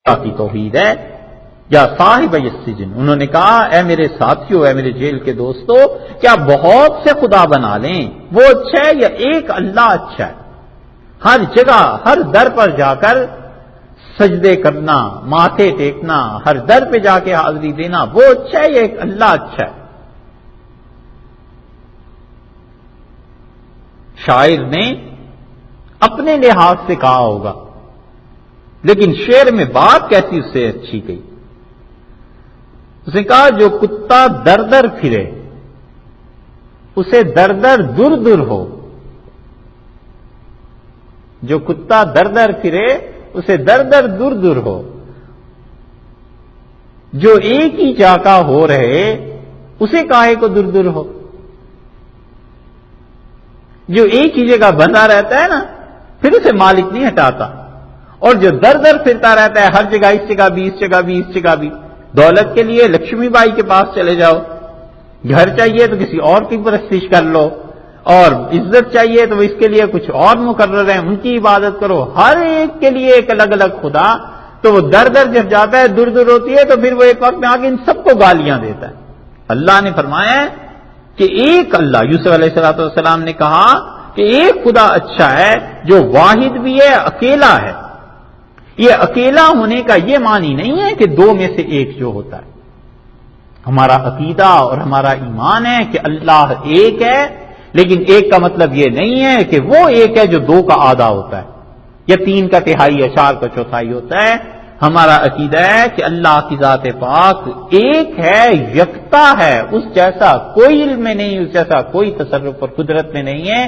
کی توحید ہے یا صاحب السجن. انہوں نے کہا اے میرے ساتھیوں، اے میرے جیل کے دوستو، کیا بہت سے خدا بنا لیں وہ اچھا ہے یا ایک اللہ اچھا ہے؟ ہر جگہ ہر در پر جا کر سجدے کرنا، ماتھے ٹیکنا، ہر در پہ جا کے حاضری دینا وہ اچھا ہے یا ایک اللہ اچھا ہے؟ شاعر نے اپنے لحاظ سے کہا ہوگا، لیکن شعر میں بات کیسی اس سے اچھی گئی. اس نے کہا جو کتا در در پھرے اسے در در در در ہو. جو کتا در در پھرے اسے در در در در ہو. جو ایک ہی جگہ ہو رہے اسے کاہے کو در در ہو. جو ایک ہی جگہ بندہ رہتا ہے نا پھر اسے مالک نہیں ہٹاتا، اور جو در در پھرتا رہتا ہے ہر جگہ، اس جگہ بھی، اس جگہ بھی، اس جگہ بھی. دولت کے لیے لکشمی بائی کے پاس چلے جاؤ، گھر چاہیے تو کسی اور کی پرستش کر لو، اور عزت چاہیے تو اس کے لیے کچھ اور مقرر ہیں ان کی عبادت کرو. ہر ایک کے لیے ایک الگ الگ خدا. تو وہ در در جب جاتا ہے در در ہوتی ہے تو پھر وہ ایک وقت میں آ کے ان سب کو گالیاں دیتا ہے. اللہ نے فرمایا کہ ایک اللہ، یوسف علیہ السلام نے کہا کہ ایک خدا اچھا ہے جو واحد بھی ہے، اکیلا ہے. یہ اکیلا ہونے کا یہ معنی نہیں ہے کہ دو میں سے ایک جو ہوتا ہے. ہمارا عقیدہ اور ہمارا ایمان ہے کہ اللہ ایک ہے، لیکن ایک کا مطلب یہ نہیں ہے کہ وہ ایک ہے جو دو کا آدھا ہوتا ہے یا تین کا تہائی یا چار کا چوتھائی ہوتا ہے. ہمارا عقیدہ ہے کہ اللہ کی ذات پاک ایک ہے، یکتا ہے، اس جیسا کوئی علم میں نہیں، اس جیسا کوئی تصرف اور قدرت میں نہیں ہے.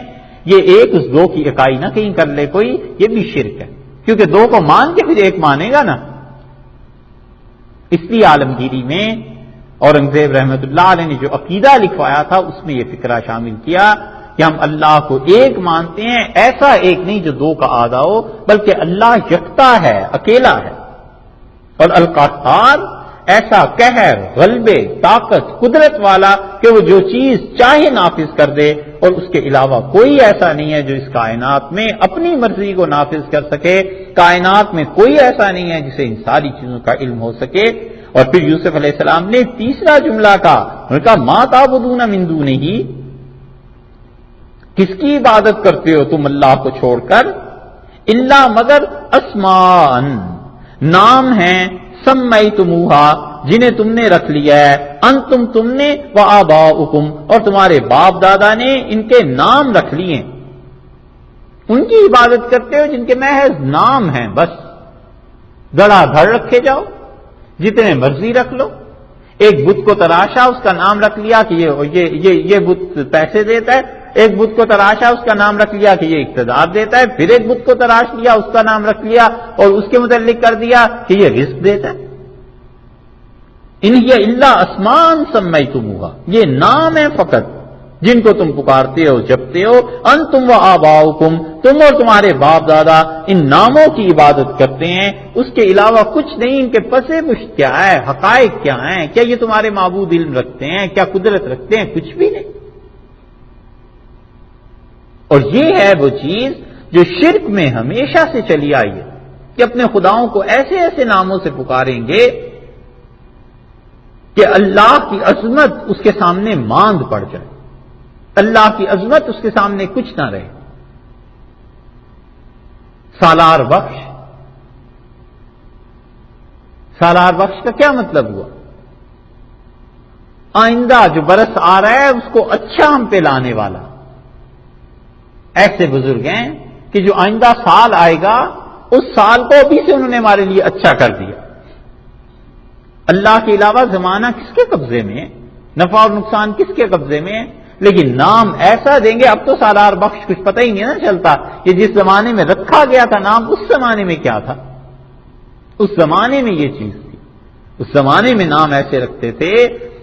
یہ ایک اس دو کی اکائی نہ کہیں کر لے کوئی، یہ بھی شرک ہے، کیونکہ دو کو مان کے پھر ایک مانے گا نا. اس لیے عالمگیری میں اورنگزیب رحمت اللہ علیہ نے جو عقیدہ لکھوایا تھا اس میں یہ فکرہ شامل کیا کہ ہم اللہ کو ایک مانتے ہیں، ایسا ایک نہیں جو دو کا آدھا ہو، بلکہ اللہ یکتا ہے، اکیلا ہے. اور القہار ایسا قہر، غلبے، طاقت، قدرت والا کہ وہ جو چیز چاہے نافذ کر دے، اور اس کے علاوہ کوئی ایسا نہیں ہے جو اس کائنات میں اپنی مرضی کو نافذ کر سکے. کائنات میں کوئی ایسا نہیں ہے جسے ان ساری چیزوں کا علم ہو سکے. اور پھر یوسف علیہ السلام نے تیسرا جملہ کہا، انہوں نے کہا ما تعبدون من دونہ، کس کی عبادت کرتے ہو تم اللہ کو چھوڑ کر؟ الا مگر اسماء، نام ہیں، سمیتموہا، جنہیں تم نے رکھ لیا ہے، انتم، تم نے، وآباؤکم، اور تمہارے باپ دادا نے ان کے نام رکھ لیے. ان کی عبادت کرتے ہو جن کے محض نام ہیں، بس دھڑا دھڑ رکھے جاؤ، جتنے مرضی رکھ لو. ایک بت کو تراشا، اس کا نام رکھ لیا کہ یہ بت پیسے دیتا ہے. ایک بت کو تراشا، اس کا نام رکھ لیا کہ یہ اقتدار دیتا ہے. پھر ایک بت کو تراش لیا، اس کا نام رکھ لیا اور اس کے متعلق کر دیا کہ یہ رزق دیتا ہے. ان ہی الا اسماء سمیتموہا، یہ نام ہے فقط جن کو تم پکارتے ہو، جپتے ہو. انتم وآباؤکم، تم اور تمہارے باپ دادا ان ناموں کی عبادت کرتے ہیں، اس کے علاوہ کچھ نہیں. ان کے پس پشت کیا ہے، حقائق کیا ہیں، کیا یہ تمہارے معبود علم رکھتے ہیں، کیا قدرت رکھتے ہیں؟ کچھ بھی نہیں. اور یہ ہے وہ چیز جو شرک میں ہمیشہ سے چلی آئی ہے کہ اپنے خداؤں کو ایسے ایسے ناموں سے پکاریں گے کہ اللہ کی عظمت اس کے سامنے ماند پڑ جائے، اللہ کی عظمت اس کے سامنے کچھ نہ رہے. سالار بخش، سالار بخش کا کیا مطلب ہوا؟ آئندہ جو برس آ رہا ہے اس کو اچھا ہم پہ لانے والا. ایسے بزرگ ہیں کہ جو آئندہ سال آئے گا اس سال کو ابھی سے انہوں نے ہمارے لیے اچھا کر دیا. اللہ کے علاوہ زمانہ کس کے قبضے میں ہے، نفع اور نقصان کس کے قبضے میں ہے؟ لیکن نام ایسا دیں گے. اب تو سالار بخش کچھ پتہ ہی نہیں نا چلتا کہ جس زمانے میں رکھا گیا تھا نام اس زمانے میں کیا تھا. اس زمانے میں یہ چیز تھی. اس زمانے میں نام ایسے رکھتے تھے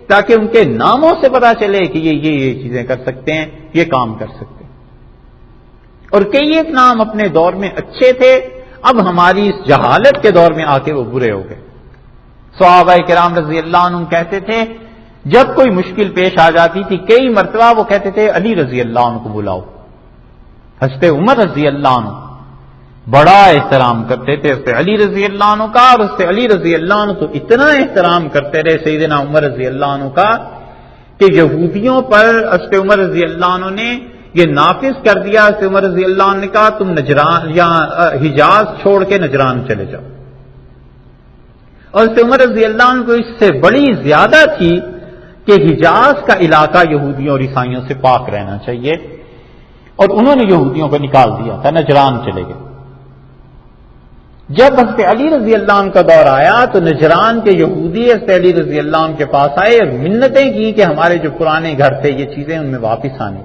تاکہ ان کے ناموں سے پتا چلے کہ یہ چیزیں کر سکتے ہیں، یہ کام کر سکتے ہیں. اور کئی ایک نام اپنے دور میں اچھے تھے، اب ہماری اس جہالت کے دور میں آ کے وہ برے ہو گئے. صحابہ کرام رضی اللہ عنہ کہتے تھے جب کوئی مشکل پیش آ جاتی تھی کئی مرتبہ وہ کہتے تھے علی رضی اللہ عنہ کو بلاؤ، حضرت عمر رضی اللہ عنہ، بڑا احترام کرتے تھے حضرت علی رضی اللہ عنہ کا، اور حضرت علی رضی اللہ عنہ تو اتنا احترام کرتے رہے سیدنا عمر رضی اللہ عنہ کا کہ یہودیوں پر حضرت عمر رضی اللہ عنہ نے یہ نافذ کر دیا. حضرت عمر رضی اللہ عنہ نے کہا تم نجران یا حجاز چھوڑ کے نجران چلے جاؤ. اور حضرت عمر رضی اللہ عنہ کو اس سے بڑی زیادہ تھی کہ حجاز کا علاقہ یہودیوں اور عیسائیوں سے پاک رہنا چاہیے، اور انہوں نے یہودیوں کو نکال دیا تھا، نجران چلے گئے. جب حضرت علی رضی اللہ عنہ کا دور آیا تو نجران کے یہودی حضرت علی رضی اللہ عنہ کے پاس آئے اور منتیں کی کہ ہمارے جو پرانے گھر تھے یہ چیزیں ان میں واپس آنے.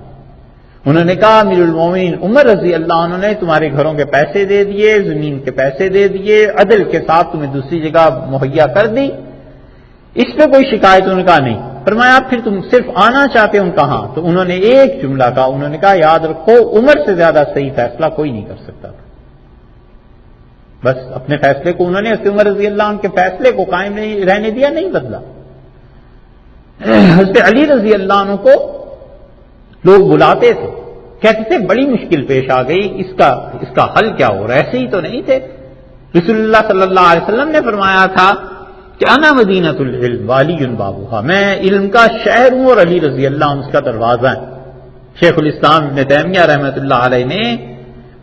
انہوں نے کہا امیر المومنین عمر رضی اللہ عنہ نے تمہارے گھروں کے پیسے دے دیے، زمین کے پیسے دے دیے، عدل کے ساتھ تمہیں دوسری جگہ مہیا کر دی، اس پہ کوئی شکایت؟ انہوں نے کہا نہیں. فرمایا پھر تم صرف آنا چاہتے ہو کہاں؟ تو انہوں نے ایک جملہ کہا، انہوں نے کہا یاد رکھو عمر سے زیادہ صحیح فیصلہ کوئی نہیں کر سکتا تھا. بس اپنے فیصلے کو انہوں نے حضرت عمر رضی اللہ عنہ کے فیصلے کو قائم رہنے دیا، نہیں بدلا. حضرت علی رضی اللہ عنہ کو لوگ بلاتے تھے، کہتے تھے بڑی مشکل پیش آ گئی، اس کا حل کیا ہو رہا ہے؟ ایسے ہی تو نہیں تھے. رسول اللہ صلی اللہ علیہ وسلم نے فرمایا تھا کہ انا مدینۃ العلم وعلی بابوہا، میں علم کا شہر ہوں اور علی رضی اللہ عنہ اس کا دروازہ ہے. شیخ الاسلام ابن تیمیہ رحمۃ اللہ علیہ نے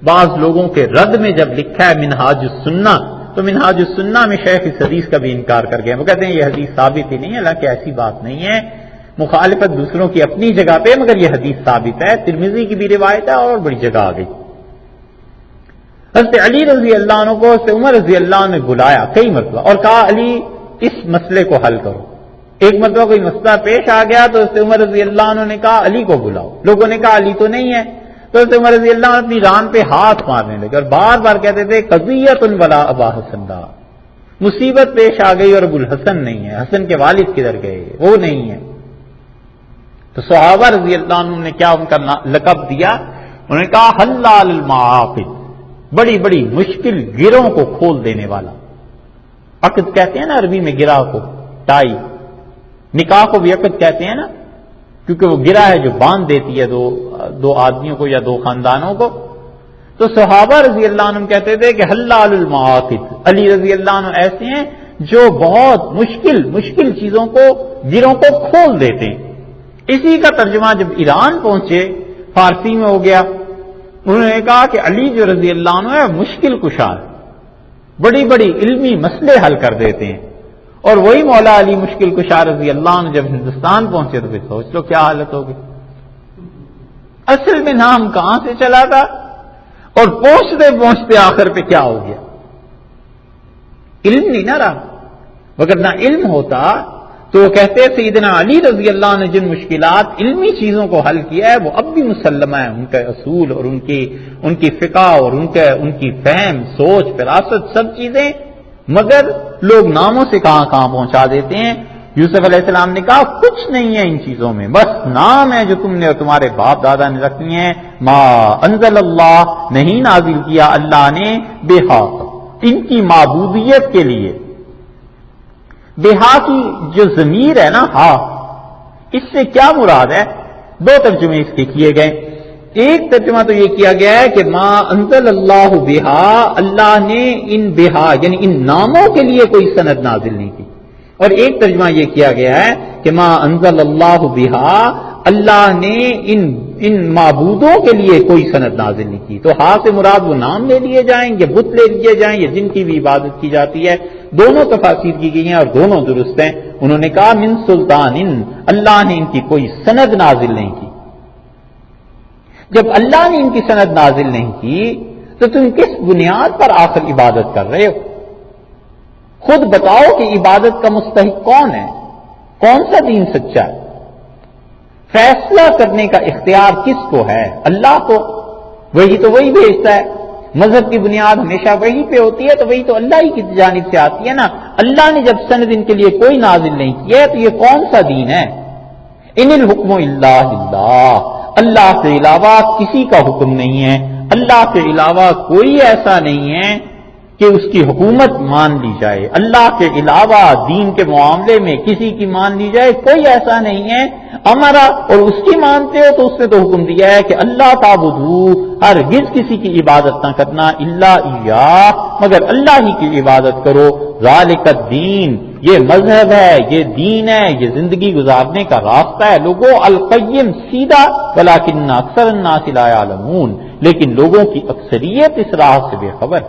بعض لوگوں کے رد میں جب لکھا ہے منہاج السنہ، تو منہاج السنہ میں شیخ اس حدیث کا بھی انکار کر گئے. وہ کہتے ہیں یہ حدیث ثابت ہی نہیں ہے، حالانکہ ایسی بات نہیں ہے، مخالفت دوسروں کی اپنی جگہ پہ، مگر یہ حدیث ثابت ہے. ترمذی کی بھی روایت ہے اور بڑی جگہ آ گئی. حضرت علی رضی اللہ عنہ کو حضرت عمر رضی اللہ عنہ نے بلایا کئی مرتبہ اور کہا علی اس مسئلے کو حل کرو. ایک مرتبہ کوئی مسئلہ پیش آ گیا تو حضرت عمر رضی اللہ عنہ نے کہا علی کو بلاؤ. لوگوں نے کہا علی تو نہیں ہے، تو حضرت عمر رضی اللہ عنہ اپنی ران پہ ہاتھ مارنے لگے اور بار بار کہتے تھے قضیۃ ولا ابا حسن دا، مصیبت پیش آ گئی اور ابو الحسن نہیں ہے، حسن کے والد کدھر گئے؟ وہ نہیں ہے. تو صحابہ رضی اللہ عنہ نے کیا ان کا لقب دیا؟ انہوں نے کہا حلال المعاقد، بڑی بڑی مشکل گروں کو کھول دینے والا. عقد کہتے ہیں نا عربی میں گرہ کو، ٹائی. نکاح کو بھی عقد کہتے ہیں نا، کیونکہ وہ گرہ ہے جو باندھ دیتی ہے دو آدمیوں کو یا دو خاندانوں کو. تو صحابہ رضی اللہ عنہ کہتے تھے کہ حلال المعاقد، علی رضی اللہ عنہ ایسے ہیں جو بہت مشکل چیزوں کو، گروں کو کھول دیتے ہیں. اسی کا ترجمہ جب ایران پہنچے فارسی میں ہو گیا. انہوں نے کہا کہ علی جو رضی اللہ عنہ ہے مشکل کشا ہے، بڑی بڑی علمی مسئلے حل کر دیتے ہیں. اور وہی مولا علی مشکل کشا رضی اللہ عنہ جب ہندوستان پہنچے تو پھر سوچ لو کیا حالت ہوگی. اصل میں نام کہاں سے چلا تھا اور پہنچتے آخر پہ کیا ہو گیا؟ علم نہیں نہ رہا. مگر نہ علم ہوتا تو وہ کہتے ہیں سیدنا علی رضی اللہ عنہ نے جن مشکلات علمی چیزوں کو حل کیا ہے وہ اب بھی مسلمہ ہے، ان کے اصول اور ان کی فقہ اور ان کی فہم، سوچ، فراست، سب چیزیں. مگر لوگ ناموں سے کہاں پہنچا دیتے ہیں. یوسف علیہ السلام نے کہا کچھ نہیں ہے ان چیزوں میں، بس نام ہے جو تم نے اور تمہارے باپ دادا نے رکھنی ہے. ما انزل اللہ، نہیں نازل کیا اللہ نے بحق، ان کی معبودیت کے لیے. بہا کی جو ضمیر ہے نا ہا، اس سے کیا مراد ہے؟ دو ترجمے اس کے کیے گئے. ایک ترجمہ تو یہ کیا گیا ہے کہ ما انزل اللہ بہا، اللہ نے ان بہا یعنی ان ناموں کے لیے کوئی سند نازل نہیں کی. اور ایک ترجمہ یہ کیا گیا ہے کہ ما انزل اللہ بہا، اللہ نے ان معبودوں کے لیے کوئی سند نازل نہیں کی. تو ہا سے مراد وہ نام لے لیے جائیں یا بت لے لیے جائیں یا جن کی بھی عبادت کی جاتی ہے. دونوں تفاسیر کی گئی ہیں اور دونوں درست ہیں. انہوں نے کہا من سلطان، اللہ نے ان کی کوئی سند نازل نہیں کی. جب اللہ نے ان کی سند نازل نہیں کی تو تم کس بنیاد پر آخر عبادت کر رہے ہو؟ خود بتاؤ کہ عبادت کا مستحق کون ہے، کون سا دین سچا ہے؟ فیصلہ کرنے کا اختیار کس کو ہے؟ اللہ کو. وہی تو وہی بھیجتا ہے. مذہب کی بنیاد ہمیشہ وہی پہ ہوتی ہے، تو وہی تو اللہ ہی کی جانب سے آتی ہے نا. اللہ نے جب سند ان کے لیے کوئی نازل نہیں کیا ہے تو یہ کون سا دین ہے؟ ان الحکم الا للہ، اللہ کے علاوہ کسی کا حکم نہیں ہے. اللہ کے علاوہ کوئی ایسا نہیں ہے کہ اس کی حکومت مان لی جائے. اللہ کے علاوہ دین کے معاملے میں کسی کی مان لی جائے کوئی ایسا نہیں ہے. ہمارا اور اس کی مانتے ہو تو اس نے تو حکم دیا ہے کہ اللہ تعبدو، ہرگز کسی کی عبادت نہ کرنا، الا ایاہ، مگر اللہ ہی کی عبادت کرو، ذالک الدین، یہ مذہب ہے، یہ دین ہے، یہ زندگی گزارنے کا راستہ ہے لوگوں، القیم، سیدھا، ولکن اکثر الناس لا یعلمون، لیکن لوگوں کی اکثریت اس راہ سے بے خبر۔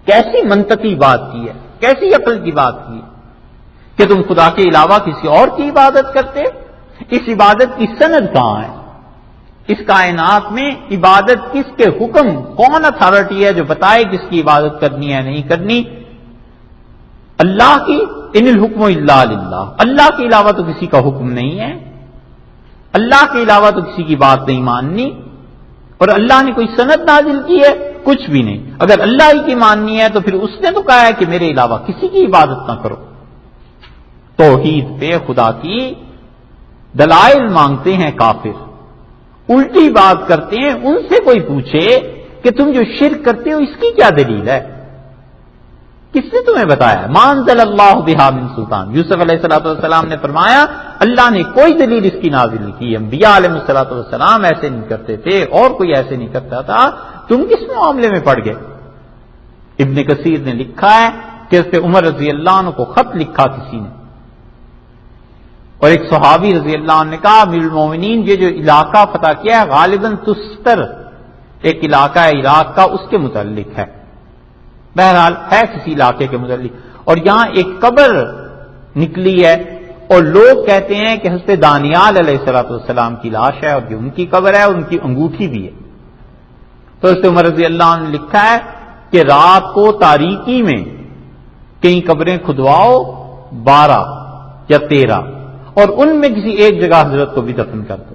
کیسی منطقی بات کی ہے، کیسی عقل کی بات کی ہے کہ تم خدا کے علاوہ کسی اور کی عبادت کرتے؟ اس عبادت کی سند کہاں ہے؟ اس کائنات میں عبادت کس کے حکم، کون اتھارٹی ہے جو بتائے کس کی عبادت کرنی ہے نہیں کرنی؟ اللہ کی، ان الحکم الا للہ، اللہ کے علاوہ تو کسی کا حکم نہیں ہے، اللہ کے علاوہ تو کسی کی بات نہیں ماننی، اور اللہ نے کوئی سند نازل کی ہے؟ کچھ بھی نہیں۔ اگر اللہ ہی کی ماننی ہے تو پھر اس نے تو کہا ہے کہ میرے علاوہ کسی کی عبادت نہ کرو۔ توحید پہ خدا کی دلائل مانگتے ہیں کافر، الٹی بات کرتے ہیں۔ ان سے کوئی پوچھے کہ تم جو شرک کرتے ہو اس کی کیا دلیل ہے؟ کس نے تمہیں بتایا؟ ما انزل اللہ بہا من سلطان، یوسف علیہ الصلوۃ والسلام نے فرمایا اللہ نے کوئی دلیل اس کی نازل نہیں کی، انبیاء علیہ الصلوۃ والسلام ایسے نہیں کرتے تھے اور کوئی ایسے نہیں کرتا تھا، تم کس معاملے میں پڑ گئے؟ ابن کثیر نے لکھا ہے کہ اس پہ عمر رضی اللہ عنہ کو خط لکھا کسی نے، اور ایک صحابی رضی اللہ عنہ نے کہا امیر المومنین یہ جو علاقہ فتح کیا ہے غالباً تستر ایک علاقہ ہے عراق کا، اس کے متعلق ہے، بہرحال ہے کسی علاقے کے متعلق، اور یہاں ایک قبر نکلی ہے اور لوگ کہتے ہیں کہ حضرت دانیال علیہ الصلوۃ والسلام کی لاش ہے اور یہ ان کی قبر ہے اور ان کی انگوٹھی بھی ہے۔ تو حضرت عمر رضی اللہ عنہ نے لکھا ہے کہ رات کو تاریکی میں کئی قبریں کھدواؤ 12 یا 13 اور ان میں کسی ایک جگہ حضرت کو بھی دفن کر دو،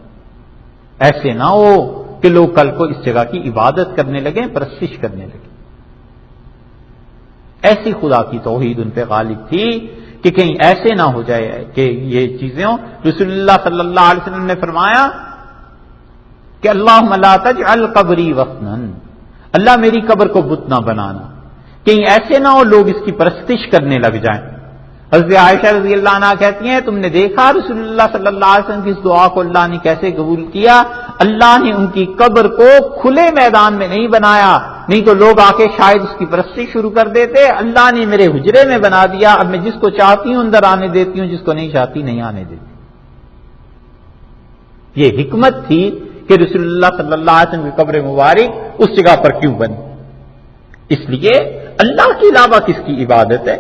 ایسے نہ ہو کہ لوگ کل کو اس جگہ کی عبادت کرنے لگیں، پرستش کرنے لگیں۔ ایسی خدا کی توحید ان پہ غالب تھی کہ کہیں ایسے نہ ہو جائے کہ یہ چیزیں ہوں۔ رسول اللہ صلی اللہ علیہ وسلم نے فرمایا کہ اللہم لا تجعل قبری وثنا، اللہ میری قبر کو بت نہ بنانا، کہیں ایسے نہ ہو لوگ اس کی پرستش کرنے لگ جائیں۔ حضرت عائشہ رضی اللہ عنہ کہتی ہیں تم نے دیکھا رسول اللہ صلی اللہ علیہ وسلم کی اس دعا کو اللہ نے کیسے قبول کیا؟ اللہ نے ان کی قبر کو کھلے میدان میں نہیں بنایا، نہیں تو لوگ آ کے شاید اس کی پرستش شروع کر دیتے، اللہ نے میرے حجرے میں بنا دیا، اب میں جس کو چاہتی ہوں اندر آنے دیتی ہوں، جس کو نہیں چاہتی نہیں آنے دیتی۔ یہ حکمت تھی کہ رسول اللہ صلی اللہ علیہ وسلم کی قبر مبارک اس جگہ پر کیوں بنی؟ اس لیے اللہ کے علاوہ کس کی عبادت ہے؟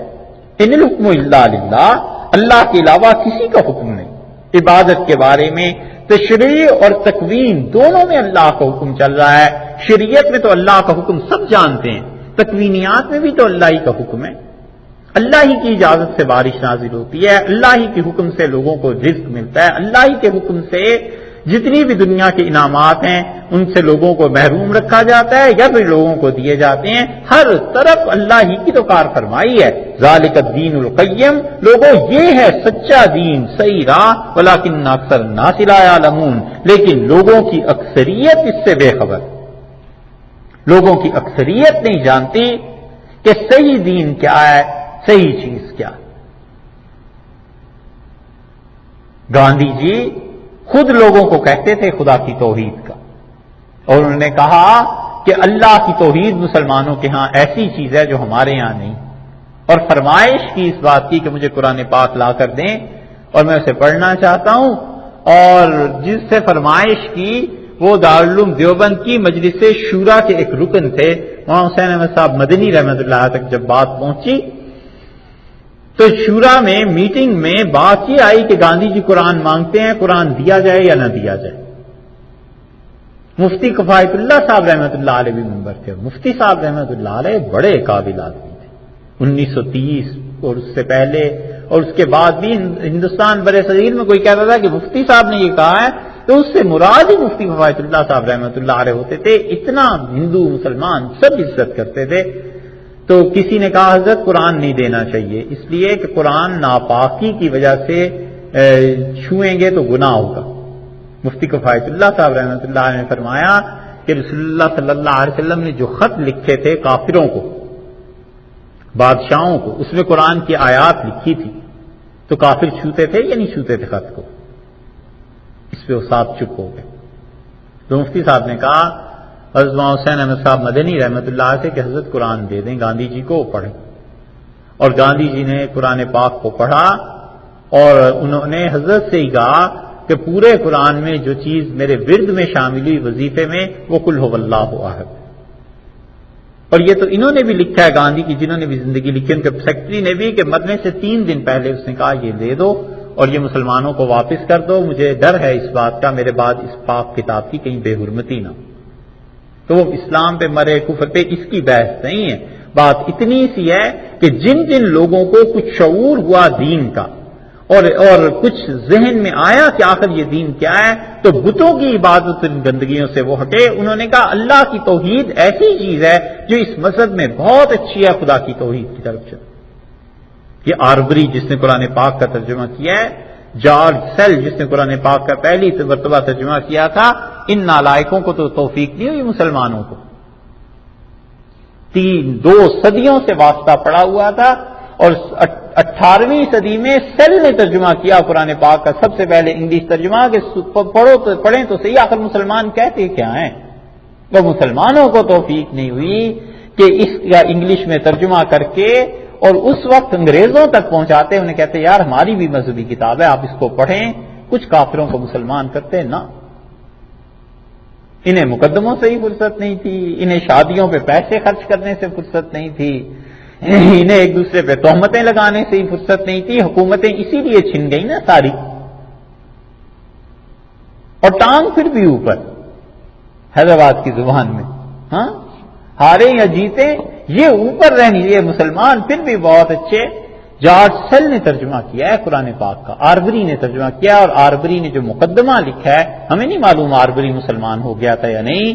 ان الحکم الا للہ، اللہ کے علاوہ کسی کا حکم نہیں۔ عبادت کے بارے میں تشریع اور تکوین دونوں میں اللہ کا حکم چل رہا ہے۔ شریعت میں تو اللہ کا حکم سب جانتے ہیں، تکوینیات میں بھی تو اللہ ہی کا حکم ہے، اللہ ہی کی اجازت سے بارش نازل ہوتی ہے، اللہ ہی کے حکم سے لوگوں کو رزق ملتا ہے، اللہ ہی کے حکم سے جتنی بھی دنیا کے انعامات ہیں ان سے لوگوں کو محروم رکھا جاتا ہے یا پھر لوگوں کو دیے جاتے ہیں، ہر طرف اللہ ہی کی تو کار فرمائی ہے۔ ذالک الدین القیم، لوگوں یہ ہے سچا دین، صحیح راہ، ولکن اکثر الناس لا یعلمون، لیکن لوگوں کی اکثریت اس سے بے خبر، لوگوں کی اکثریت نہیں جانتی کہ صحیح دین کیا ہے، صحیح چیز کیا ہے۔ گاندھی جی خود لوگوں کو کہتے تھے خدا کی توحید کا، اور انہوں نے کہا کہ اللہ کی توحید مسلمانوں کے ہاں ایسی چیز ہے جو ہمارے ہاں نہیں، اور فرمائش کی اس بات کی کہ مجھے قرآن پاک لا کر دیں اور میں اسے پڑھنا چاہتا ہوں، اور جس سے فرمائش کی وہ دارالعلوم دیوبند کی مجلس شورا کے ایک رکن تھے، مولانا حسین احمد صاحب مدنی رحمۃ اللہ تک جب بات پہنچی تو شورا میں میٹنگ میں بات یہ آئی کہ گاندھی جی قرآن مانگتے ہیں، قرآن دیا جائے یا نہ دیا جائے۔ مفتی کفایت اللہ صاحب رحمۃ اللہ علیہ بھی ممبر تھے، مفتی صاحب رحمۃ اللہ علیہ بڑے قابل آدمی تھے 1930 اور اس سے پہلے اور اس کے بعد بھی ہندوستان برے صغیر میں کوئی کہتا تھا کہ مفتی صاحب نے یہ کہا ہے تو اس سے مراد ہی مفتی کفایت اللہ صاحب رحمۃ اللہ علیہ ہوتے تھے، اتنا ہندو مسلمان سب عزت کرتے تھے۔ تو کسی نے کہا حضرت قرآن نہیں دینا چاہیے اس لیے کہ قرآن ناپاکی کی وجہ سے چھوئیں گے تو گناہ ہوگا۔ مفتی کفایت اللہ صاحب رحمۃ اللہ علیہ نے فرمایا کہ رسول اللہ صلی اللہ علیہ وسلم نے جو خط لکھے تھے کافروں کو، بادشاہوں کو، اس میں قرآن کی آیات لکھی تھی، تو کافر چھوتے تھے یا نہیں چھوتے تھے خط کو؟ اس پہ وہ صاحب چپ ہو گئے. تو مفتی صاحب نے کہا حضرت مولانا حسین احمد صاحب مدنی رحمۃ اللہ سے کہ حضرت قرآن دے دیں گاندھی جی کو پڑھیں. اور گاندھی جی نے قرآن پاک کو پڑھا اور انہوں نے حضرت سے ہی کہا کہ پورے قرآن میں جو چیز میرے ورد میں شامل ہوئی وظیفے میں وہ قل هو اللہ احد. اور یہ تو انہوں نے بھی لکھا ہے گاندھی کی جنہوں نے بھی زندگی لکھی، ان کے سیکرٹری نے بھی، کہ مرنے سے 3 دن پہلے اس نے کہا یہ دے دو اور یہ مسلمانوں کو واپس کر دو، مجھے ڈر ہے اس بات کا میرے بعد اس پاک کتاب کی کہیں بے حرمتی نہ. تو وہ اسلام پہ مرے کفر پہ اس کی بحث نہیں ہے. بات اتنی سی ہے کہ جن جن لوگوں کو کچھ شعور ہوا دین کا اور کچھ ذہن میں آیا کہ آخر یہ دین کیا ہے، تو بتوں کی عبادت ان گندگیوں سے وہ ہٹے. انہوں نے کہا اللہ کی توحید ایسی چیز ہے جو اس مذہب میں بہت اچھی ہے، خدا کی توحید کی طرف چلو. یہ آربری جس نے قرآن پاک کا ترجمہ کیا ہے، جارج سیل جس نے قرآن پاک کا پہلی مرتبہ ترجمہ کیا تھا، ان نالائقوں کو تو توفیق نہیں ہوئی مسلمانوں کو. 2 صدیوں سے واسطہ پڑا ہوا تھا اور 18ویں صدی میں سیل نے ترجمہ کیا قرآن پاک کا سب سے پہلے انگلش ترجمہ کہ پڑھیں تو صحیح آخر مسلمان کہتے کیا ہیں. وہ مسلمانوں کو توفیق نہیں ہوئی کہ اس کا انگلش میں ترجمہ کر کے اور اس وقت انگریزوں تک پہنچاتے، انہیں کہتے یار ہماری بھی مذہبی کتاب ہے آپ اس کو پڑھیں. کچھ کافروں کو مسلمان کرتے نہ. انہیں مقدموں سے ہی فرصت نہیں تھی، انہیں شادیوں پہ پیسے خرچ کرنے سے فرصت نہیں تھی، انہیں ایک دوسرے پہ تہمتیں لگانے سے ہی فرصت نہیں تھی. حکومتیں اسی لیے چھن گئی نا ساری. اور ٹانگ پھر بھی اوپر حیدرآباد کی زبان میں، ہاں ہارے یا جیتے یہ اوپر رہنی یہ مسلمان پھر بھی بہت اچھے. جارج سیل نے ترجمہ کیا ہے قرآن پاک کا، آربری نے ترجمہ کیا، اور آربری نے جو مقدمہ لکھا ہے، ہمیں نہیں معلوم آربری مسلمان ہو گیا تھا یا نہیں،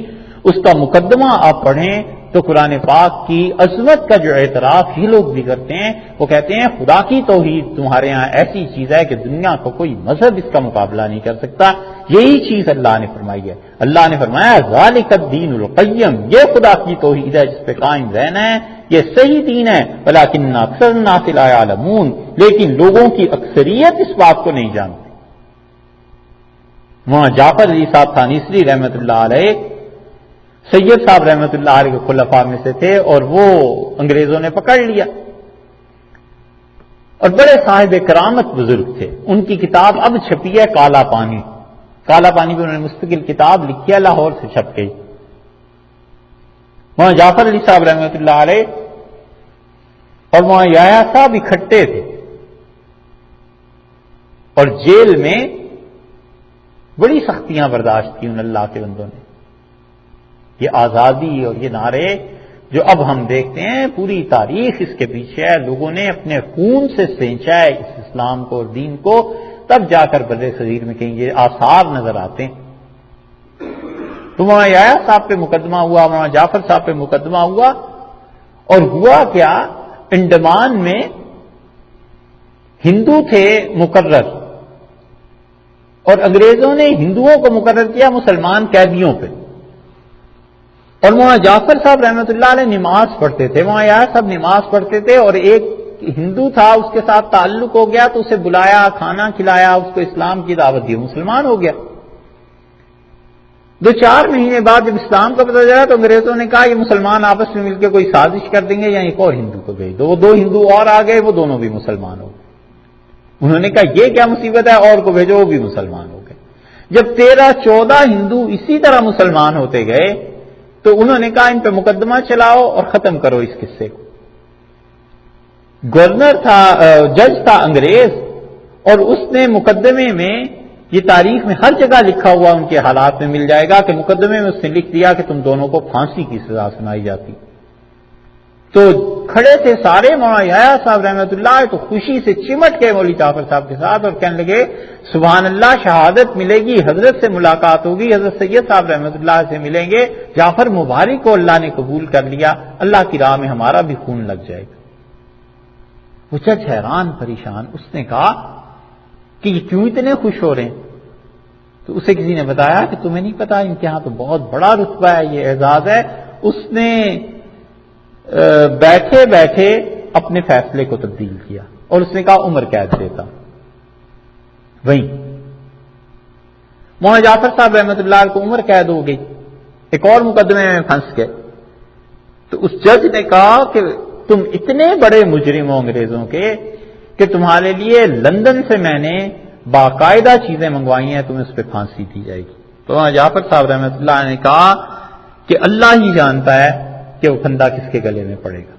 اس کا مقدمہ آپ پڑھیں تو قرآن پاک کی عظمت کا جو اعتراف یہ لوگ بھی کرتے ہیں. وہ کہتے ہیں خدا کی توحید تمہارے ہاں ایسی چیز ہے کہ دنیا کو کوئی مذہب اس کا مقابلہ نہیں کر سکتا. یہی چیز اللہ نے فرمائی ہے. اللہ نے فرمایا ذالک الدین القیم، یہ خدا کی توحید ہے جس پہ قائم رہنا ہے، یہ صحیح دین ہے. ولکن اکثر الناس لا یعلمون، لیکن لوگوں کی اکثریت اس بات کو نہیں جانتی. وہاں جعفر علی صاحب تھانیسری رحمۃ اللہ علیہ سید صاحب رحمۃ اللہ علیہ کے خلفاء میں سے تھے اور وہ انگریزوں نے پکڑ لیا اور بڑے صاحب کرامت بزرگ تھے. ان کی کتاب اب چھپی ہے کالا پانی. کالا پانی بھی انہوں نے مستقل کتاب لکھی ہے، لاہور سے چھپ گئی. وہاں جعفر علی صاحب رحمۃ اللہ علیہ اور وہاں یحییٰ صاحب اکٹھے تھے اور جیل میں بڑی سختیاں برداشت کی ان اللہ کے بندوں نے. یہ آزادی اور یہ نعرے جو اب ہم دیکھتے ہیں پوری تاریخ اس کے پیچھے ہے، لوگوں نے اپنے خون سے سینچا ہے اس اسلام کو اور دین کو، تب جا کر بر صغیر میں کہیں یہ آثار نظر آتے ہیں. تو وہاں یحییٰ صاحب پہ مقدمہ ہوا، وہاں جعفر صاحب پہ مقدمہ ہوا اور ہوا کیا، انڈمان میں ہندو تھے مقرر اور انگریزوں نے ہندوؤں کو مقرر کیا مسلمان قیدیوں پہ. اور وہاں جعفر صاحب رحمۃ اللہ علیہ نماز پڑھتے تھے، وہاں یحییٰ صاحب نماز پڑھتے تھے اور ایک ہندو تھا اس کے ساتھ تعلق ہو گیا تو اسے بلایا، کھانا کھلایا، اس کو اسلام کی دعوت دی، مسلمان ہو گیا. 2-4 مہینے بعد جب اسلام کا پتہ چلا تو انگریزوں نے کہا یہ مسلمان آپس میں مل کے کوئی سازش کر دیں گے یا ایک اور ہندو کو بھیج دو. وہ 2 ہندو اور آ گئے، وہ دونوں بھی مسلمان ہو گئے. انہوں نے کہا یہ کیا مصیبت ہے، اور کو بھیجو، وہ بھی مسلمان ہو گئے. جب 13-14 ہندو اسی طرح مسلمان ہوتے گئے تو انہوں نے کہا ان پہ مقدمہ چلاؤ اور ختم کرو اس قصے کو. گورنر تھا، جج تھا انگریز، اور اس نے مقدمے میں یہ تاریخ میں ہر جگہ لکھا ہوا ان کے حالات میں مل جائے گا کہ مقدمے میں اس نے لکھ دیا کہ تم دونوں کو پھانسی کی سزا سنائی جاتی. تو کھڑے تھے سارے مولانا یحییٰ صاحب رحمۃ اللہ تو خوشی سے چمٹ گئے مولوی جعفر صاحب کے ساتھ اور کہنے لگے سبحان اللہ، شہادت ملے گی، حضرت سے ملاقات ہوگی، حضرت سید صاحب رحمۃ اللہ سے ملیں گے، جعفر مبارک کو اللہ نے قبول کر لیا، اللہ کی راہ میں ہمارا بھی خون لگ جائے گا. وہ جج حیران پریشان، اس نے کہا کہ یہ کیوں اتنے خوش ہو رہے ہیں؟ تو اسے کسی نے بتایا کہ تمہیں نہیں پتا ان کے ہاں تو بہت بڑا رتبہ ہے، یہ اعزاز ہے. اس نے بیٹھے بیٹھے اپنے فیصلے کو تبدیل کیا اور اس نے کہا عمر قید دیتا. وہیں مولانا جعفر صاحب رحمۃ اللہ علیہ کو عمر قید ہو گئی، ایک اور مقدمے میں پھنس گئے، تو اس جج نے کہا کہ تم اتنے بڑے مجرم ہو انگریزوں کے کہ تمہارے لیے لندن سے میں نے باقاعدہ چیزیں منگوائی ہیں، تمہیں اس پہ پھانسی دی جائے گی۔ تو مولانا جعفر صاحب رحمۃ اللہ نے کہا کہ اللہ ہی جانتا ہے کہ وہ پھندا کس کے گلے میں پڑے گا۔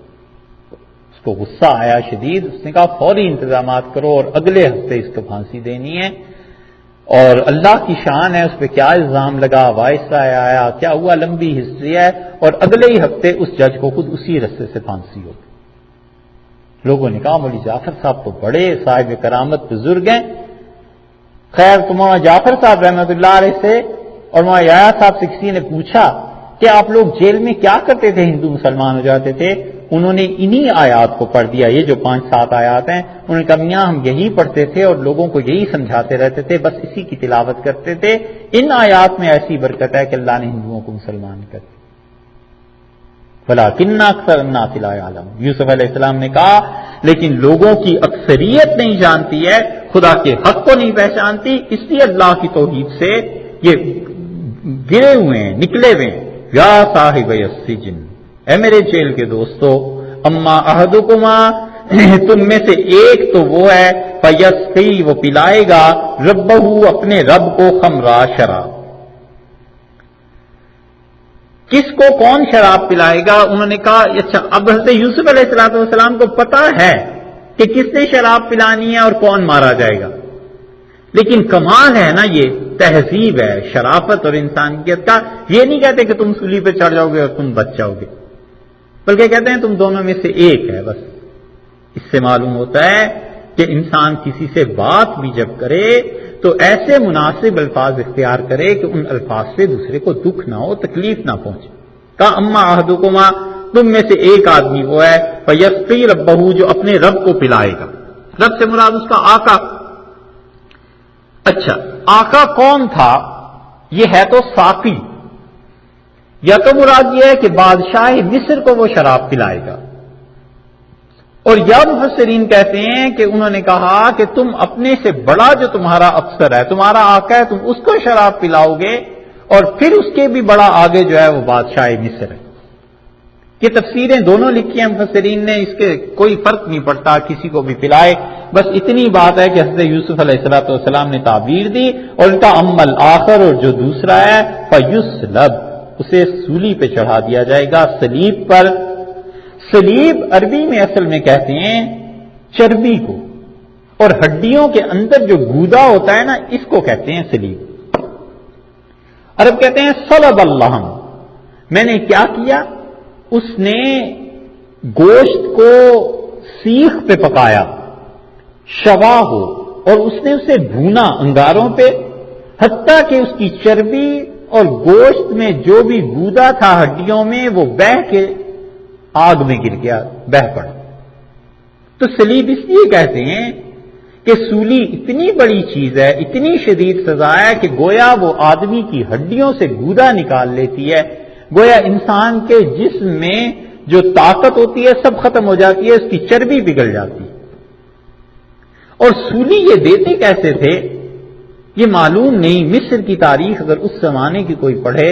اس کو غصہ آیا شدید، اس نے کہا فوری انتظامات کرو اور اگلے ہفتے اس کو پھانسی دینی ہے، اور اللہ کی شان ہے اس پہ کیا الزام لگا، وائس آیا، کیا ہوا، لمبی ہسٹری ہے، اور اگلے ہی ہفتے اس جج کو خود اسی رستے سے پھانسی ہو۔ لوگوں نے کہا مولوی جعفر صاحب تو بڑے صاحب کرامت بزرگ ہیں۔ خیر تو مولانا جعفر صاحب رحمۃ اللہ علیہ سے اور مولانا یحییٰ صاحب سے کسی نے پوچھا کہ آپ لوگ جیل میں کیا کرتے تھے ہندو مسلمان ہو جاتے تھے؟ انہوں نے انہی آیات کو پڑھ دیا، یہ جو 5-7 آیات ہیں، انہوں نے کہا میاں ہم یہی پڑھتے تھے اور لوگوں کو یہی سمجھاتے رہتے تھے، بس اسی کی تلاوت کرتے تھے، ان آیات میں ایسی برکت ہے کہ اللہ نے ہندوؤں کو مسلمان کر دیا۔ وَلَٰكِنَّ أَكْثَرَ النَّاسِ لَا يَعْلَمُونَ، یوسف علیہ السلام نے کہا لیکن لوگوں کی اکثریت نہیں جانتی ہے، خدا کے حق کو نہیں پہچانتی، اس لیے اللہ کی توحید سے یہ گرے ہوئے ہیں، نکلے ہوئے ہیں۔ یا صاحب السجن، اے میرے جیل کے دوستو، اما احدکما، تم میں سے ایک تو وہ ہے فیسقی، وہ پلائے گا ربہ، اپنے رب کو، خمرا، شراب۔ کس کو کون شراب پلائے گا؟ انہوں نے کہا اچھا اب حضرت یوسف علیہ السلام کو پتا ہے کہ کس نے شراب پلانی ہے اور کون مارا جائے گا، لیکن کمال ہے نا، یہ تہذیب ہے، شرافت اور انسانیت کا۔ یہ نہیں کہتے کہ تم سولی پہ چڑھ جاؤ گے اور تم بچ جاؤ گے، بلکہ کہتے ہیں تم دونوں میں سے ایک ہے بس۔ اس سے معلوم ہوتا ہے کہ انسان کسی سے بات بھی جب کرے تو ایسے مناسب الفاظ اختیار کرے کہ ان الفاظ سے دوسرے کو دکھ نہ ہو، تکلیف نہ پہنچے۔ کہا اما احدکما، تم میں سے ایک آدمی وہ ہے فیسقی ربہ، جو اپنے رب کو پلائے گا۔ رب سے مراد اس کا آقا۔ اچھا آقا کون تھا؟ یہ ہے تو ساقی، یا تو مراد یہ ہے کہ بادشاہ مصر کو وہ شراب پلائے گا، اور یا مفسرین کہتے ہیں کہ انہوں نے کہا کہ تم اپنے سے بڑا جو تمہارا افسر ہے، تمہارا آقا ہے، تم اس کو شراب پلاؤ گے، اور پھر اس کے بھی بڑا آگے جو ہے وہ بادشاہ مصر ہے۔ یہ تفسیریں دونوں لکھی ہیں مفسرین نے، اس کے کوئی فرق نہیں پڑتا، کسی کو بھی پلائے، بس اتنی بات ہے کہ حضرت یوسف علیہ السلام نے تعبیر دی، اور ان کا عمل آخر، اور جو دوسرا ہے فیسلب، اسے سولی پہ چڑھا دیا جائے گا، صلیب پر۔ صلیب عربی میں اصل میں کہتے ہیں چربی کو، اور ہڈیوں کے اندر جو گودا ہوتا ہے نا، اس کو کہتے ہیں صلیب۔ عرب کہتے ہیں صلب اللہ، میں نے کیا کیا، اس نے گوشت کو سیخ پہ پکایا، شوا ہو، اور اس نے اسے بھونا انگاروں پہ، حتیٰ کہ اس کی چربی اور گوشت میں جو بھی گودا تھا ہڈیوں میں، وہ بہہ کے آگ میں گر گیا، بہہ پڑا۔ تو صلیب اس لیے کہتے ہیں کہ سولی اتنی بڑی چیز ہے، اتنی شدید سزا ہے کہ گویا وہ آدمی کی ہڈیوں سے گودا نکال لیتی ہے، گویا انسان کے جسم میں جو طاقت ہوتی ہے سب ختم ہو جاتی ہے، اس کی چربی پگھل جاتی ہے۔ اور سولی یہ دیتے کیسے تھے یہ معلوم نہیں، مصر کی تاریخ اگر اس زمانے کی کوئی پڑھے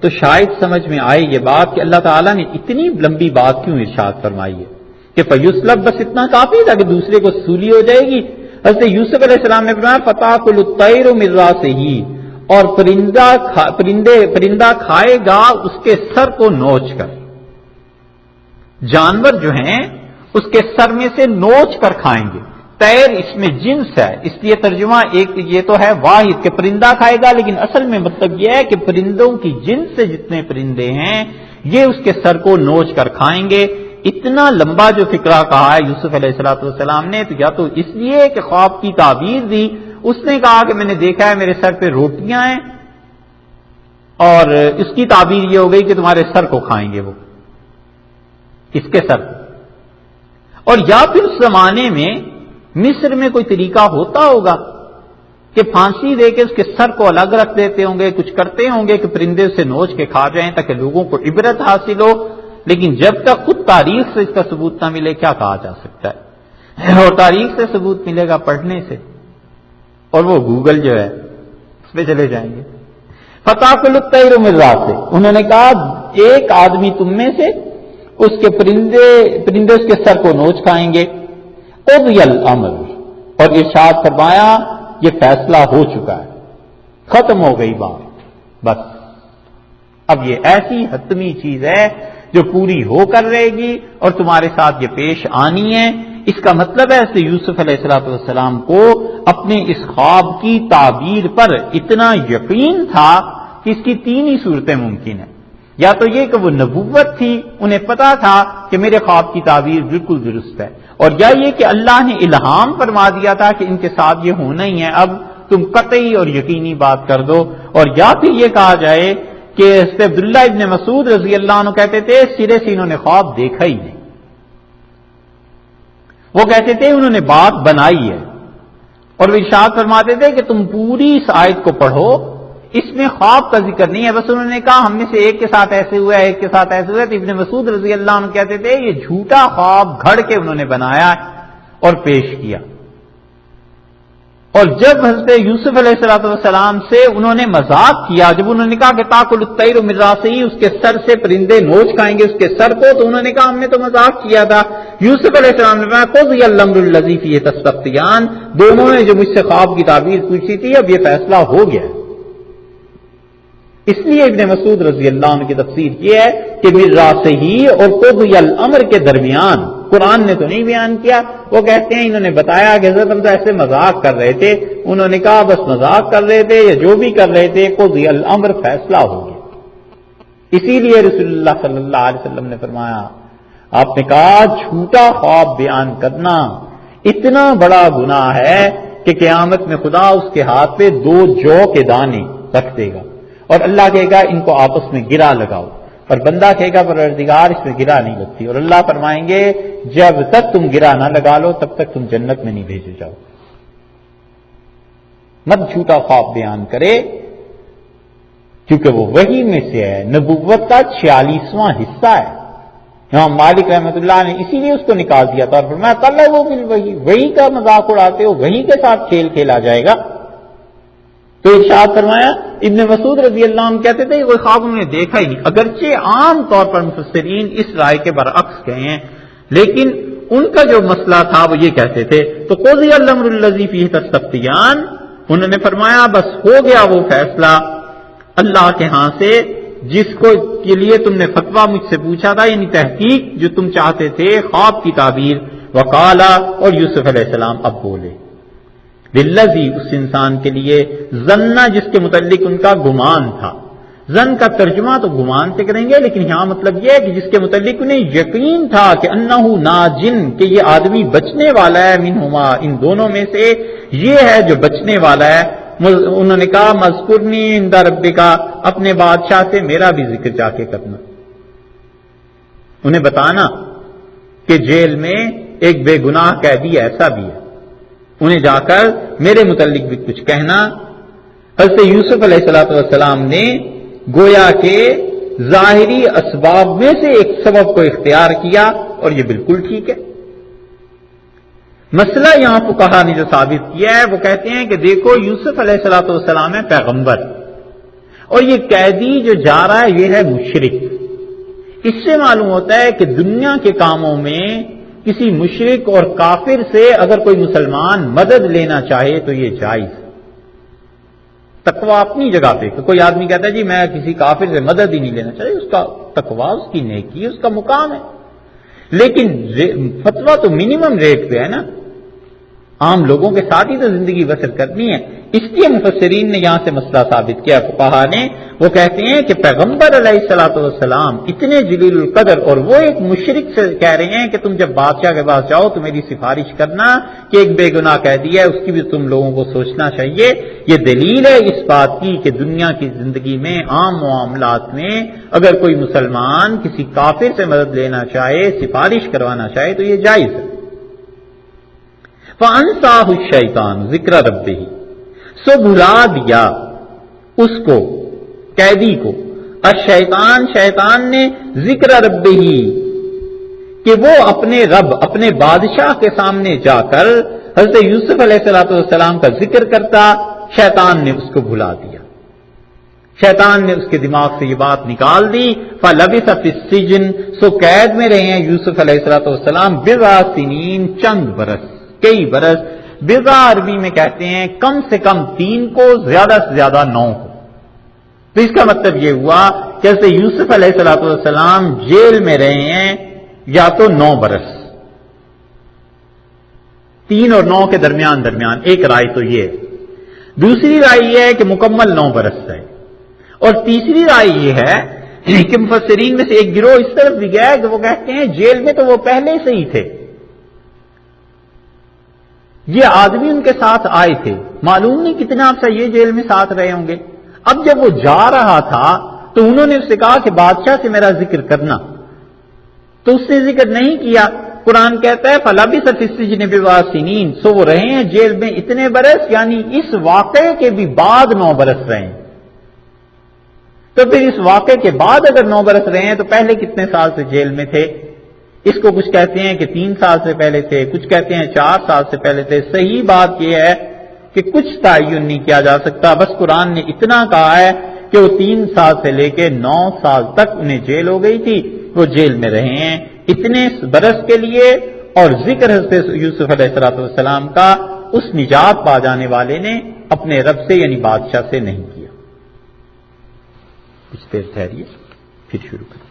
تو شاید سمجھ میں آئے یہ بات کہ اللہ تعالیٰ نے اتنی لمبی بات کیوں ارشاد فرمائی ہے کہ فیسلب، بس اتنا کافی تھا کہ دوسرے کو سولی ہو جائے گی۔ حضرت یوسف علیہ السلام نے فرمایا فتاکل الطیر من راسہ، اور پرندہ کھائے گا اس کے سر کو نوچ کر، جانور جو ہیں اس کے سر میں سے نوچ کر کھائیں گے۔ طیر اس میں جنس ہے، اس لیے ترجمہ ایک یہ تو ہے واحد کہ پرندہ کھائے گا، لیکن اصل میں مطلب یہ ہے کہ پرندوں کی جنس سے جتنے پرندے ہیں یہ اس کے سر کو نوچ کر کھائیں گے۔ اتنا لمبا جو فقرہ کہا ہے یوسف علیہ السلام نے، تو یا تو اس لیے کہ خواب کی تعبیر دی، اس نے کہا کہ میں نے دیکھا ہے میرے سر پہ روٹیاں ہیں، اور اس کی تعبیر یہ ہو گئی کہ تمہارے سر کو کھائیں گے وہ، اس کے سر کو۔ اور یا پھر اس زمانے میں مصر میں کوئی طریقہ ہوتا ہوگا کہ پھانسی دے کے اس کے سر کو الگ رکھ دیتے ہوں گے، کچھ کرتے ہوں گے کہ پرندے اسے نوچ کے کھا جائیں تاکہ لوگوں کو عبرت حاصل ہو، لیکن جب تک خود تاریخ سے اس کا ثبوت نہ ملے کیا کہا جا سکتا ہے؟ اور تاریخ سے ثبوت ملے گا پڑھنے سے، اور وہ گوگل جو ہے اس پہ چلے جائیں گے. فتاکل الطیر من راسہ، انہوں نے کہا ایک آدمی تم میں سے اس کے پرندے اس کے سر کو نوچ کھائیں گے. قضی الامر، اور ارشاد فرمایا یہ فیصلہ ہو چکا ہے، ختم ہو گئی بات. بس اب یہ ایسی حتمی چیز ہے جو پوری ہو کر رہے گی اور تمہارے ساتھ یہ پیش آنی ہے. اس کا مطلب ہے کہ یوسف علیہ السلام کو اپنے اس خواب کی تعبیر پر اتنا یقین تھا کہ اس کی تین ہی صورتیں ممکن ہیں. یا تو یہ کہ وہ نبوت تھی، انہیں پتا تھا کہ میرے خواب کی تعبیر بالکل درست ہے، اور یا یہ کہ اللہ نے الہام فرما دیا تھا کہ ان کے ساتھ یہ ہونا ہی ہے، اب تم قطعی اور یقینی بات کر دو. اور یا پھر یہ کہا جائے کہ عبداللہ ابن مسعود رضی اللہ عنہ کہتے تھے سرے سے انہوں نے خواب دیکھا ہی نہیں، وہ کہتے تھے انہوں نے بات بنائی ہے. اور وہ ارشاد فرماتے تھے کہ تم پوری اس آیت کو پڑھو، اس میں خواب کا ذکر نہیں ہے، بس انہوں نے کہا ہم میں سے ایک کے ساتھ ایسے ہوا ہے، ایک کے ساتھ ایسے ہوا ہے. تو ابن مسعود رضی اللہ عنہ کہتے تھے یہ جھوٹا خواب گھڑ کے انہوں نے بنایا اور پیش کیا. اور جب حضرت یوسف علیہ السلام سے انہوں نے مذاق کیا، جب انہوں نے کہا کہ تاکل الطیر من راسہ، اس کے سر سے پرندے نوچ کھائیں گے اس کے سر کو، تو انہوں نے کہا ہم نے تو مذاق کیا تھا. یوسف علیہ السلام نے کہا قضی الامر الذی فیہ تستفتیان، دونوں نے جو مجھ سے خواب کی تعبیر پوچھی تھی اب یہ فیصلہ ہو گیا. اس لیے ابن مسعود رضی اللہ عنہ کی تفسیر یہ ہے کہ من راسہ اور قضی الامر کے درمیان قرآن نے تو نہیں بیان کیا. وہ کہتے ہیں انہوں نے بتایا کہ حضرت ہم تو ایسے مذاق کر رہے تھے، انہوں نے کہا بس مذاق کر رہے تھے یا جو بھی کر رہے تھے، قضی الامر فیصلہ ہو گیا. اسی لیے رسول اللہ صلی اللہ علیہ وسلم نے فرمایا، آپ نے کہا جھوٹا خواب بیان کرنا اتنا بڑا گناہ ہے کہ قیامت میں خدا اس کے ہاتھ پہ 2 جو کے دانے رکھ دے گا اور اللہ کہے گا ان کو آپس میں گرا لگاؤ، اور بندہ کہے گا پروردگار اس میں گرا نہیں لگتی، اور اللہ فرمائیں گے جب تک تم گرا نہ لگا لو تب تک تم جنت میں نہیں بھیجے جاؤ. مت جھوٹا خواب بیان کرے، کیونکہ وہ وحی میں سے ہے، نبوت کا 46واں حصہ ہے. امام مالک رحمۃ اللہ نے اسی لیے اس کو نکال دیا تھا اور فرمایا کل وہ وحی کا مذاق اڑاتے ہو، وحی کے ساتھ کھیل کھیلا جائے گا. تو ارشاد فرمایا ابن مسعود رضی اللہ عنہ کہتے تھے کوئی خواب انہوں نے دیکھا ہی نہیں، اگرچہ عام طور پر مفسرین اس رائے کے برعکس گئے ہیں، لیکن ان کا جو مسئلہ تھا وہ یہ کہتے تھے. تو قضی الامر الذی فیہ تستفتیان، انہوں نے فرمایا بس ہو گیا وہ فیصلہ اللہ کے ہاں سے جس کو کے لیے تم نے فتویٰ مجھ سے پوچھا تھا، یعنی تحقیق جو تم چاہتے تھے خواب کی تعبیر. وقالا، اور یوسف علیہ السلام اب بولے، للذی، اس انسان کے لیے، ظنّا، جس کے متعلق ان کا گمان تھا. ظن کا ترجمہ تو گمان سے کریں گے، لیکن یہاں مطلب یہ ہے کہ جس کے متعلق انہیں یقین تھا کہ انہ ناجن، کہ یہ آدمی بچنے والا ہے، منہما، ان دونوں میں سے یہ ہے جو بچنے والا ہے. انہوں نے کہا مذکرنی عند ربک، اپنے بادشاہ سے میرا بھی ذکر جا کے کرنا، انہیں بتانا کہ جیل میں ایک بے گناہ قیدی ایسا بھی ہے، انہیں جا کر میرے متعلق بھی کچھ کہنا. حضرت یوسف علیہ السلام نے گویا کہ ظاہری اسباب میں سے ایک سبب کو اختیار کیا، اور یہ بالکل ٹھیک ہے. مسئلہ یہاں فقہا نے جو ثابت کیا ہے وہ کہتے ہیں کہ دیکھو یوسف علیہ السلام ہے پیغمبر، اور یہ قیدی جو جا رہا ہے یہ ہے مشرک. اس سے معلوم ہوتا ہے کہ دنیا کے کاموں میں کسی مشرک اور کافر سے اگر کوئی مسلمان مدد لینا چاہے تو یہ جائز. تقویٰ اپنی جگہ پہ، کہ کوئی آدمی کہتا ہے جی میں کسی کافر سے مدد ہی نہیں لینا چاہیے، اس کا تقویٰ، اس کی نیکی، اس کا مقام ہے. لیکن فتویٰ تو منیمم ریٹ پہ ہے نا، عام لوگوں کے ساتھ ہی تو زندگی بسر کرنی ہے. اس لیے مفسرین نے یہاں سے مسئلہ ثابت کیا فقہا نے، وہ کہتے ہیں کہ پیغمبر علیہ السلام اتنے جلیل القدر، اور وہ ایک مشرک سے کہہ رہے ہیں کہ تم جب بادشاہ کے پاس جاؤ تو میری سفارش کرنا کہ ایک بے گناہ قیدی ہے، اس کی بھی تم لوگوں کو سوچنا چاہیے. یہ دلیل ہے اس بات کی کہ دنیا کی زندگی میں عام معاملات میں اگر کوئی مسلمان کسی کافر سے مدد لینا چاہے، سفارش کروانا چاہے تو یہ جائز ہے. فَأَنْسَاهُ الشَّيْطَانُ ذِكْرَ رَبِّهِ، سو بھلا دیا اس کو، قیدی کو، الشیطان، شیطان نے، ذکر ربہ، کہ وہ اپنے رب، اپنے بادشاہ کے سامنے جا کر حضرت یوسف علیہ السلام کا ذکر کرتا. شیطان نے اس کو بھلا دیا، شیطان نے اس کے دماغ سے یہ بات نکال دی. فَلَبِثَ فِي السِّجْنِ، سو قید میں رہے ہیں یوسف علیہ السلام بِضْعَ سِنِینَ، چند برس، کئی برس. بضع عربی میں کہتے ہیں کم سے کم 3 کو، زیادہ سے زیادہ 9 کو. تو اس کا مطلب یہ ہوا کہ جیسے یوسف علیہ السلام جیل میں رہے ہیں یا تو 9 برس، 3 اور 9 کے درمیان ایک رائے تو یہ ہے. دوسری رائے یہ ہے کہ مکمل 9 برس ہے. اور تیسری رائے یہ ہے کہ مفسرین میں سے ایک گروہ اس طرف بھی گیا ہے کہ وہ کہتے ہیں جیل میں تو وہ پہلے سے ہی تھے، یہ آدمی ان کے ساتھ آئے تھے، معلوم نہیں کتنا عرصہ یہ جیل میں ساتھ رہے ہوں گے. اب جب وہ جا رہا تھا تو انہوں نے اس سے کہا کہ بادشاہ سے میرا ذکر کرنا، تو اس نے ذکر نہیں کیا. قرآن کہتا ہے فَلَبِثَ فِي السِّجْنِ بِضْعَ سِنِینَ، سو وہ رہے ہیں جیل میں اتنے برس، یعنی اس واقعے کے بھی بعد 9 برس رہے ہیں. تو پھر اس واقعے کے بعد اگر 9 برس رہے ہیں تو پہلے کتنے سال سے جیل میں تھے؟ اس کو کچھ کہتے ہیں کہ 3 سال سے پہلے تھے، کچھ کہتے ہیں 4 سال سے پہلے تھے. صحیح بات یہ ہے کہ کچھ تعین نہیں کیا جا سکتا، بس قرآن نے اتنا کہا ہے کہ وہ 3 سال سے لے کے 9 سال تک انہیں جیل ہو گئی تھی، وہ جیل میں رہے ہیں اتنے برس کے لیے. اور ذکر حضرت یوسف علیہ السلام کا اس نجات پا جانے والے نے اپنے رب سے یعنی بادشاہ سے نہیں کیا. کچھ دیر ٹھہریے پھر شروع کریں.